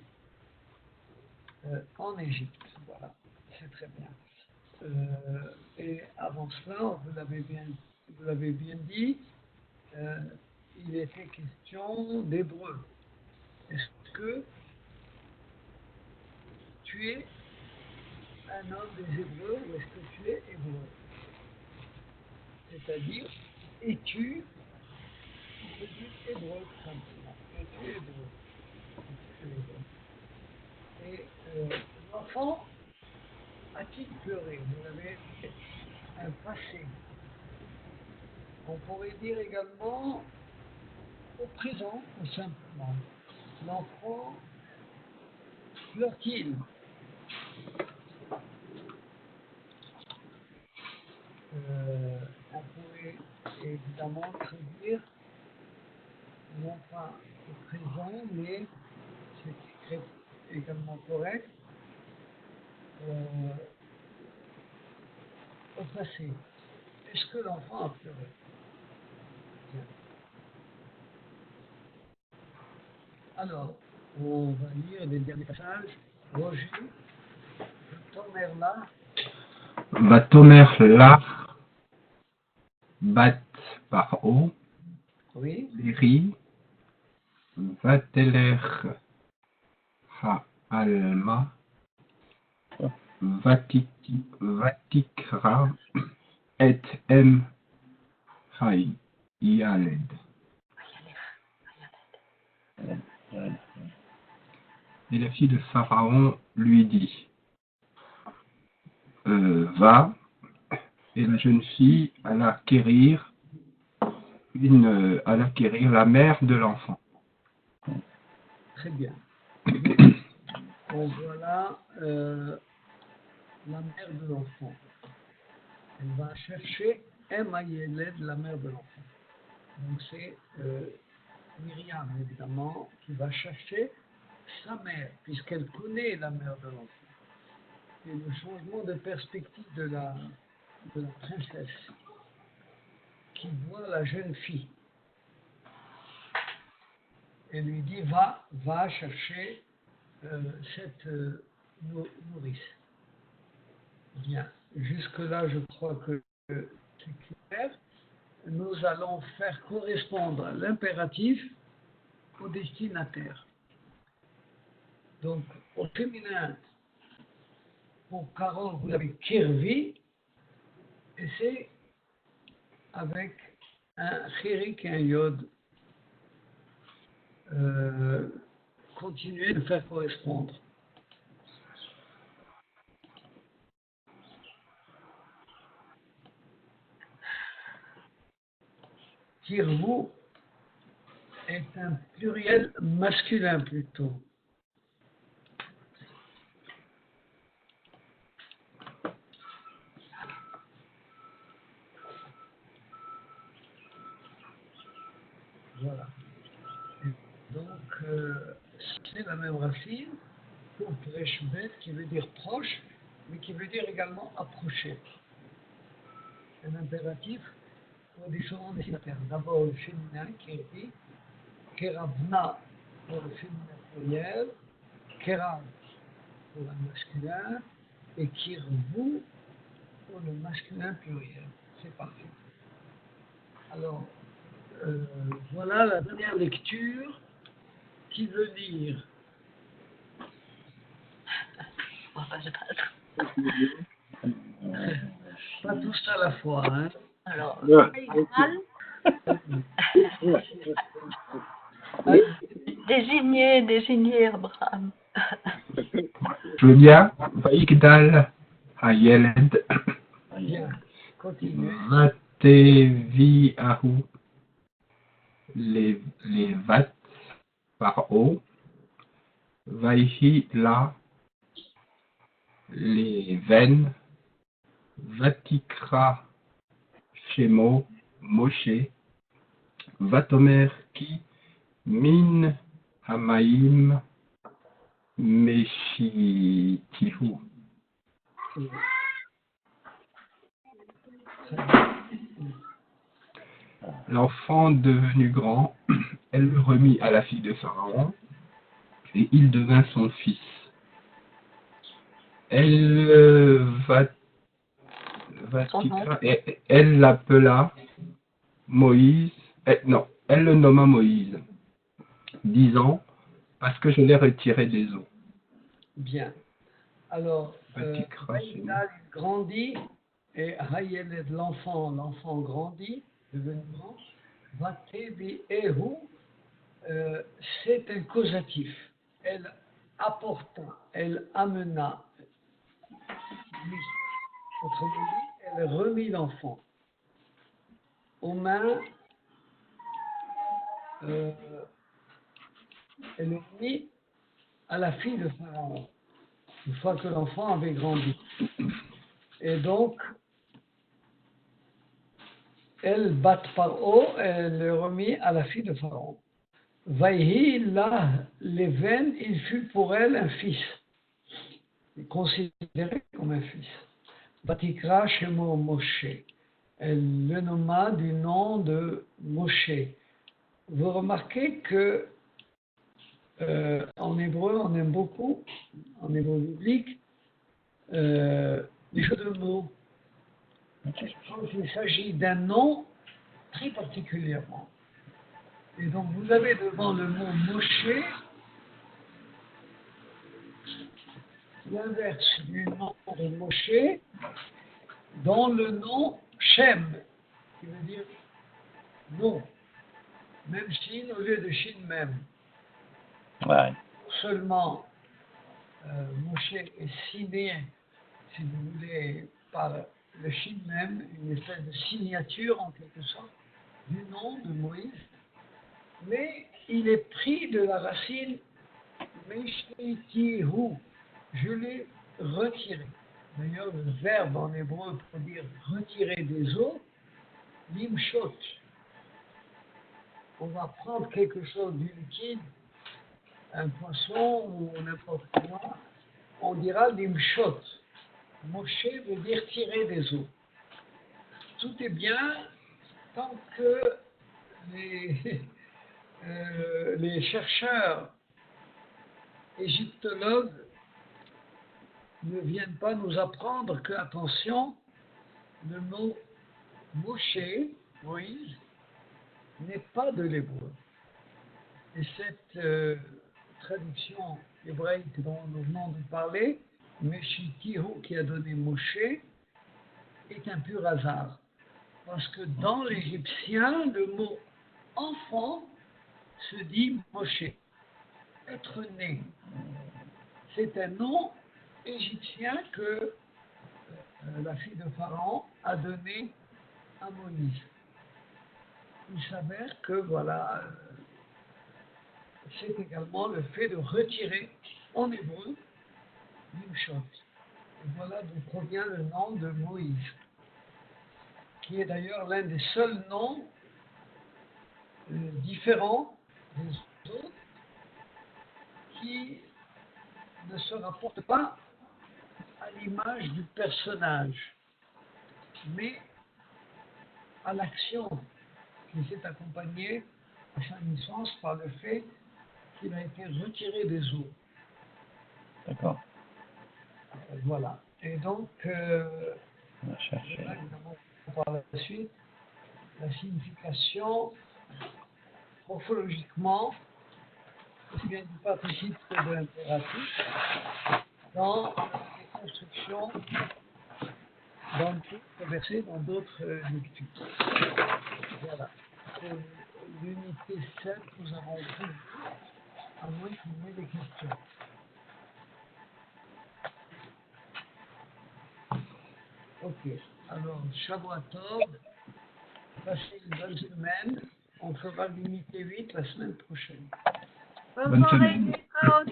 en Égypte? Voilà, c'est très bien. Et avant cela, vous l'avez bien dit, il était question d'hébreu. Est-ce que tu es un homme des Hébreux ou est-ce que tu es hébreu? C'est-à-dire, es-tu, on peut dire hébreu tout simplement. Es-tu hébreu? Es-tu hébreu? Et l'enfant a-t-il pleuré? Vous avez un passé. On pourrait dire également au présent, tout simplement. L'enfant pleure-t-il? On pourrait évidemment traduire non pas au présent, mais c'est également correct, au passé. Est-ce que l'enfant a pleuré? Bien. Alors, on va lire les derniers passages. Roger, Tomer là, Vatomer la bat paro, oui, Beri, Vateler ha-alma, Vatikra et em ha-yaled. Et la fille de Pharaon lui dit, va, et la jeune fille alla acquérir la mère de l'enfant. très bien. On voit là la mère de l'enfant. Elle va chercher Emma-Yeled, la mère de l'enfant. Donc c'est Myriam, évidemment, qui va chercher sa mère, puisqu'elle connaît la mère de l'enfant. Et le changement de perspective de la princesse, qui voit la jeune fille, et lui dit, va chercher cette nourrice. Bien, jusque-là, je crois que c'est clair. Nous allons faire correspondre l'impératif au destinataire. Donc, au féminin, pour Carole, vous avez kirvi, et c'est avec un chirik et un yod. Continuez de faire correspondre. Kirvu est un pluriel masculin plutôt. Voilà. Donc, c'est la même racine pour Preshbet qui veut dire proche, mais qui veut dire également approcher. Un impératif pour différents destinataires. D'abord le féminin qui est dit, Keravna pour le féminin pluriel, Kerav pour le masculin et Kirvu pour le masculin pluriel. C'est parfait. Alors, voilà la dernière lecture qui veut dire. Pas tous à la fois, hein. Alors, désignez Abraham. Je veux bien, Vaikdal ha-yeled, Bien, continuez. Teviahu, les vat paro, Vaihi la, les veines, Vatikra Shemo, Moshe, Vatomer ki, Min Hamaim, Meshitihu. L'enfant devenu grand, elle le remit à la fille de Pharaon, et il devint son fils. Elle elle l'appela Moïse, non, elle le nomma Moïse, disant, parce que je l'ai retiré des eaux. Bien. Alors, Vatikra Shemo. Vaïda grandit, et Hayeled, l'enfant grandit, devenu grand. Vatevi Ehu, c'est un causatif. Elle apporta, elle amena, lui. Autrement dit, elle remit l'enfant aux mains, elle le remit à la fille de Pharaon, une fois que l'enfant avait grandi. Et donc, elle bat par eau, elle le remit à la fille de Pharaon. Vaïhi, là, les veines, il fut pour elle un fils, considéré comme un fils. Vatikra Shemo Moshe, elle le nomma du nom de Moshe. Vous remarquez que en hébreu, on aime beaucoup, en hébreu biblique, les jeux de mots. Quand il s'agit d'un nom, très particulièrement. Et donc, vous avez devant le mot Moshe l'inverse du nom de Moshe dans le nom Shem, qui veut dire nom. Même Shin au lieu de Shin même. Ouais. Seulement, Moshe est signé, si vous voulez, par le Shin même, une espèce de signature en quelque sorte du nom de Moïse, mais il est pris de la racine Meshitihu, je l'ai retiré. D'ailleurs, le verbe en hébreu pour dire retirer des eaux, limshot. On va prendre quelque chose du liquide, un poisson ou n'importe quoi, on dira limshot. Moshe veut dire tirer des eaux. Tout est bien tant que les chercheurs égyptologues ne viennent pas nous apprendre que, attention, le mot Moshe, Moïse, n'est pas de l'hébreu. Et cette traduction hébraïque dont nous venons de parler, Meshitihu, qui a donné Moshe, est un pur hasard. Parce que dans l'égyptien, le mot enfant se dit Moshe. Être né, c'est un nom égyptien que la fille de Pharaon a donné à Moïse. Il s'avère que voilà, c'est également le fait de retirer en hébreu une chose. Et voilà d'où provient le nom de Moïse, qui est d'ailleurs l'un des seuls noms différents des autres qui ne se rapportent pas à l'image du personnage, mais à l'action qui s'est accompagnée à sa naissance par le fait qu'il a été retiré des eaux. D'accord. Voilà. Et donc, On va chercher. là, évidemment, par la suite, la signification morphologiquement, aussi bien du participe que de l'impératif, dans les constructions dans d'autres versets, dans d'autres lectures. Voilà. Pour l'unité 7, nous avons tout vu, à moins qu'il y ait des questions. Ok. Alors, Shavuot Tov, Passez une bonne semaine. On fera l'unité 8 la semaine prochaine. Bonne soirée, semaine. ciao.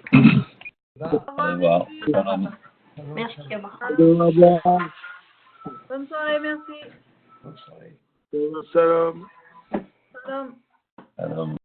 Bah, Au revoir. Shalom. Merci, Abraham. Au revoir. Bonne soirée, merci. bonne soirée. Salam. Salam. Shalom.